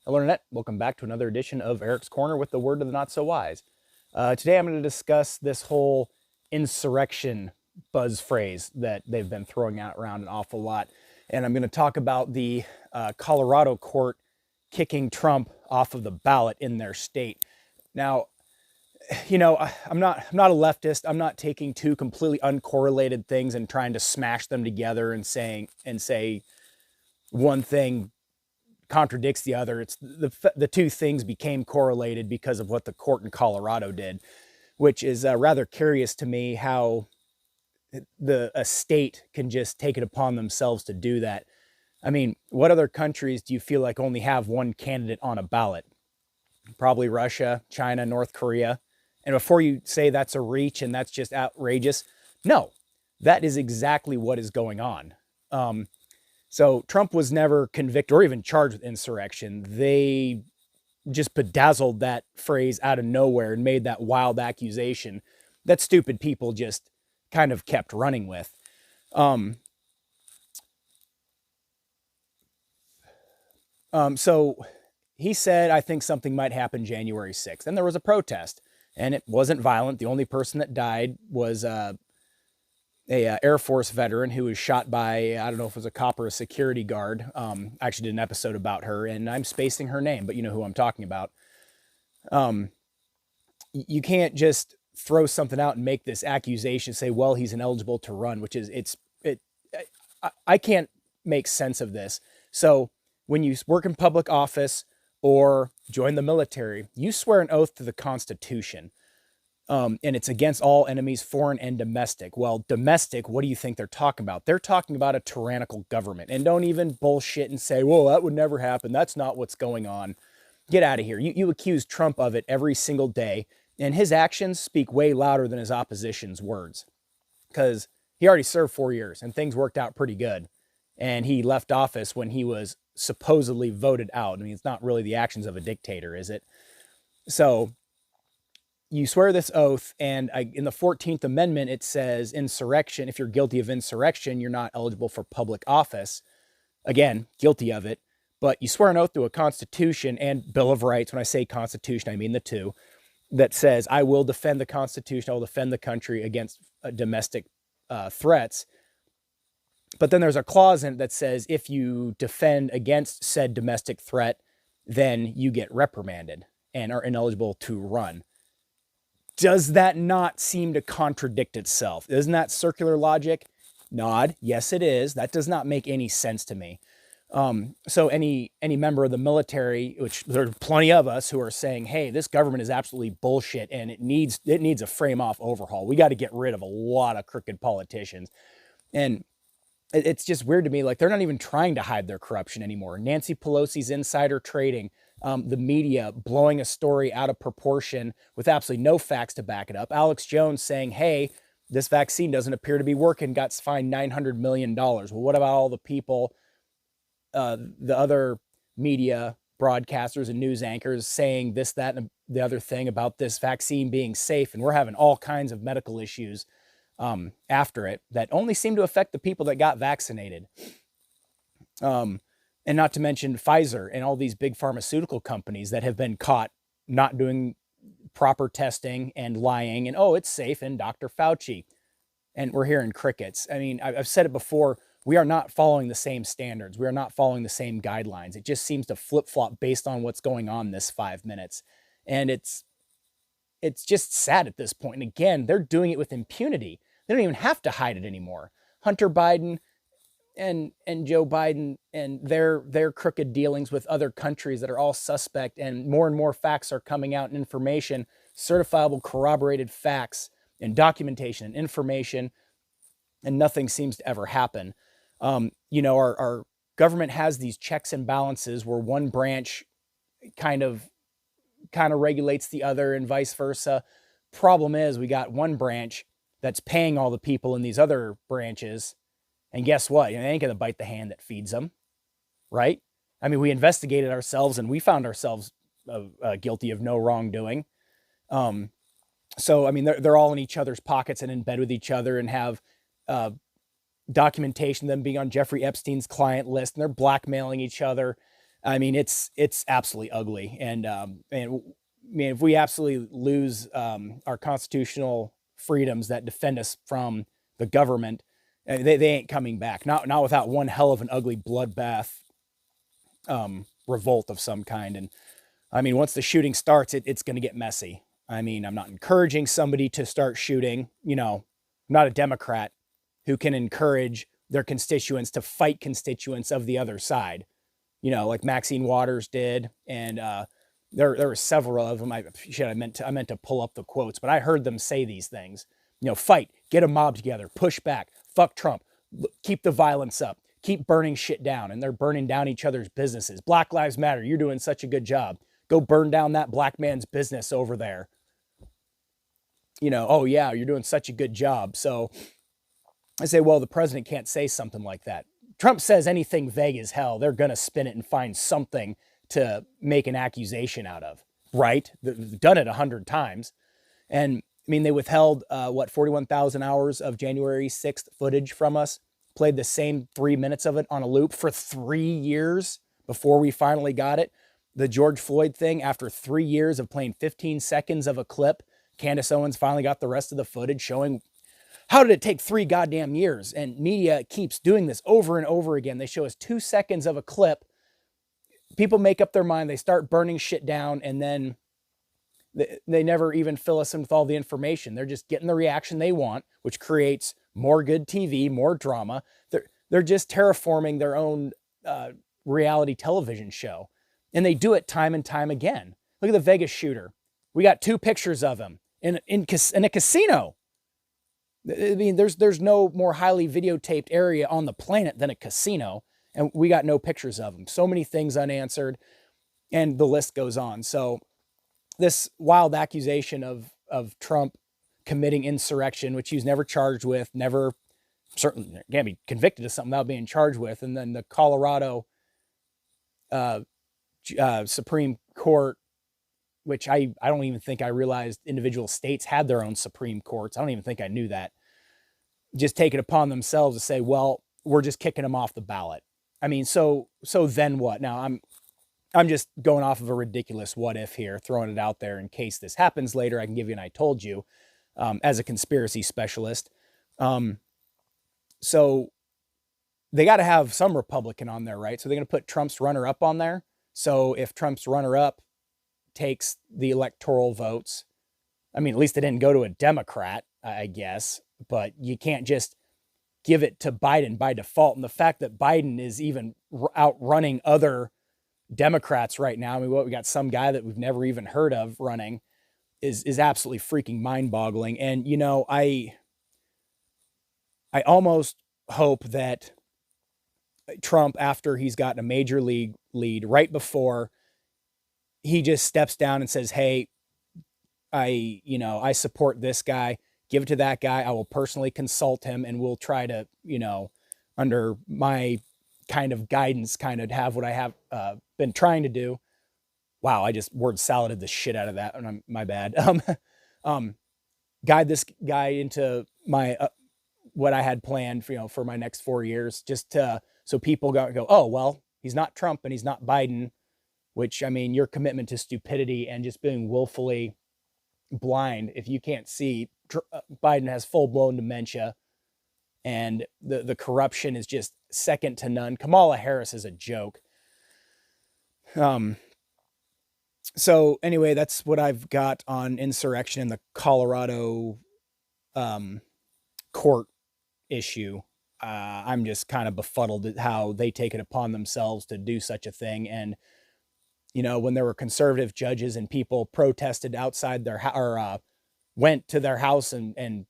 Hello, Internet. Welcome back to another edition of Eric's Corner with the word of the not so wise. Today I'm going to discuss this whole insurrection buzz phrase that they've been throwing out around an awful lot. And I'm going to talk about the Colorado court kicking Trump off of the ballot in their state. Now, I'm not a leftist. I'm not taking two completely uncorrelated things and trying to smash them together and say one thing contradicts the other. It's the two things became correlated because of what the court in Colorado did, which is rather curious to me how a state can just take it upon themselves to do that. I mean, what other countries do you feel like only have one candidate on a ballot? Probably Russia, China, North Korea. And before you say that's a reach and that's just outrageous, no, that is exactly what is going on. So Trump was never convicted or even charged with insurrection. They just bedazzled that phrase out of nowhere and made that wild accusation that stupid people just kind of kept running with. So he said, I think something might happen January 6th. And there was a protest, and it wasn't violent. The only person that died was a Air Force veteran who was shot by, I don't know if it was a cop or a security guard. I actually did an episode about her, and I'm spacing her name, but you know who I'm talking about. You can't just throw something out and make this accusation, say, well, he's ineligible to run, which is, I can't make sense of this. So when you work in public office or join the military, you swear an oath to the Constitution. And it's against all enemies, foreign and domestic. Well, domestic, what do you think they're talking about? They're talking about a tyrannical government. And don't even bullshit and say, well, that would never happen. That's not what's going on. Get out of here. You accuse Trump of it every single day, and his actions speak way louder than his opposition's words. Because he already served 4 years, and things worked out pretty good. And he left office when he was supposedly voted out. I mean, it's not really the actions of a dictator, is it? So you swear this oath, and in the 14th Amendment, it says insurrection. If you're guilty of insurrection, you're not eligible for public office. Again, guilty of it. But you swear an oath to a Constitution and Bill of Rights. When I say Constitution, I mean the two. That says, I will defend the Constitution. I will defend the country against domestic threats. But then there's a clause in it that says, if you defend against said domestic threat, then you get reprimanded and are ineligible to run. Does that not seem to contradict itself? Isn't that circular logic? Nod. Yes, it is. That does not make any sense to me. So any member of the military, which there are plenty of us who are saying, hey, this government is absolutely bullshit and it needs a frame off overhaul. We got to get rid of a lot of crooked politicians. And it's just weird to me. Like, they're not even trying to hide their corruption anymore. Nancy Pelosi's insider trading, the media blowing a story out of proportion with absolutely no facts to back it up. Alex Jones saying, hey, this vaccine doesn't appear to be working, got fined $900 million. Well, what about all the people, the other media broadcasters and news anchors saying this, that, and the other thing about this vaccine being safe? And we're having all kinds of medical issues after it that only seem to affect the people that got vaccinated. And not to mention Pfizer and all these big pharmaceutical companies that have been caught not doing proper testing and lying and, oh, it's safe, and Dr. Fauci. And we're hearing crickets. I mean, I've said it before. We are not following the same standards. We are not following the same guidelines. It just seems to flip-flop based on what's going on this 5 minutes. And it's just sad at this point. And again, they're doing it with impunity. They don't even have to hide it anymore. Hunter Biden and Joe Biden and their crooked dealings with other countries that are all suspect, and more facts are coming out, and information, certifiable, corroborated facts and documentation and information, and nothing seems to ever happen. Our government has these checks and balances where one branch kind of regulates the other and vice versa. Problem is, we got one branch that's paying all the people in these other branches. And guess what? They ain't going to bite the hand that feeds them, right? I mean, we investigated ourselves and we found ourselves guilty of no wrongdoing. So, I mean, they're all in each other's pockets and in bed with each other, and have documentation of them being on Jeffrey Epstein's client list, and they're blackmailing each other. I mean, it's absolutely ugly. And I mean, if we absolutely lose our constitutional freedoms that defend us from the government, they ain't coming back. Not without one hell of an ugly bloodbath revolt of some kind. And I mean, once the shooting starts, it's going to get messy. I mean, I'm not encouraging somebody to start shooting. You know, I'm not a Democrat who can encourage their constituents to fight constituents of the other side. You know, like Maxine Waters did, and there were several of them. I meant to pull up the quotes, but I heard them say these things. You know, fight, get a mob together, push back, fuck Trump, keep the violence up, keep burning shit down, and they're burning down each other's businesses. Black Lives Matter, you're doing such a good job. Go burn down that black man's business over there. You know, oh yeah, you're doing such a good job. So I say, well, the president can't say something like that. Trump says anything vague as hell, they're going to spin it and find something to make an accusation out of, right? They've done it 100 times. And I mean, they withheld, 41,000 hours of January 6th footage from us, played the same 3 minutes of it on a loop for 3 years before we finally got it. The George Floyd thing, after 3 years of playing 15 seconds of a clip, Candace Owens finally got the rest of the footage showing how did it take 3 goddamn years? And media keeps doing this over and over again. They show us 2 seconds of a clip. People make up their mind. They start burning shit down, and then they never even fill us in with all the information. They're just getting the reaction they want, which creates more good TV, more drama. They're just terraforming their own reality television show. And they do it time and time again. Look at the Vegas shooter. We got 2 pictures of him in a casino. I mean, there's no more highly videotaped area on the planet than a casino, and we got no pictures of him. So many things unanswered, and the list goes on. So this wild accusation of Trump committing insurrection, which he was never charged with, never certainly can't be convicted of something without being charged with, and then the Colorado Supreme Court, which I don't even think I realized individual states had their own Supreme Courts. I don't even think I knew that. Just take it upon themselves to say, well, we're just kicking them off the ballot. I mean, so then what? Now I'm just going off of a ridiculous what if here, throwing it out there in case this happens later. I can give you an I told you as a conspiracy specialist. So they got to have some Republican on there, right? So they're going to put Trump's runner-up on there. So if Trump's runner-up takes the electoral votes, I mean, at least it didn't go to a Democrat, I guess, but you can't just give it to Biden by default. And the fact that Biden is even outrunning other Democrats right now, I mean, we got some guy that we've never even heard of running is absolutely freaking mind-boggling. And, you know, I almost hope that Trump, after he's gotten a major league lead, right before he just steps down and says, hey, I support this guy, give it to that guy. I will personally consult him, and we'll try to, under my kind of guidance, kind of have what I have been trying to do. Wow, I just word saladed the shit out of that, and my bad. Guide this guy into my what I had planned for my next 4 years, just so people go, oh well, he's not Trump and he's not Biden. Which, I mean, your commitment to stupidity and just being willfully blind. If you can't see, Biden has full-blown dementia, and the corruption is just second to none. Kamala Harris is a joke. So anyway, that's what I've got on insurrection in the Colorado court issue. I'm just kind of befuddled at how they take it upon themselves to do such a thing. And when there were conservative judges and people protested outside their house, or went to their house and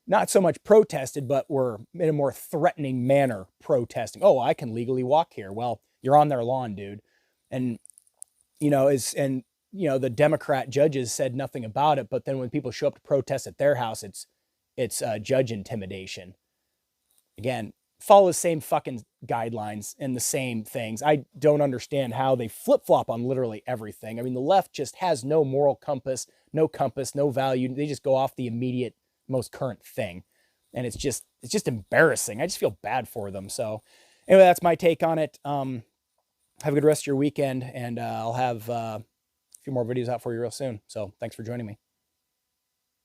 not so much protested, but were in a more threatening manner protesting. Oh, I can legally walk here. Well, you're on their lawn, dude. And, the Democrat judges said nothing about it. But then when people show up to protest at their house, it's judge intimidation. Again, follow the same fucking guidelines and the same things. I don't understand how they flip-flop on literally everything. I mean, the left just has no moral compass, no value. They just go off the immediate, most current thing. And it's just embarrassing. I just feel bad for them. So anyway, that's my take on it. have a good rest of your weekend, and I'll have a few more videos out for you real soon. So thanks for joining me.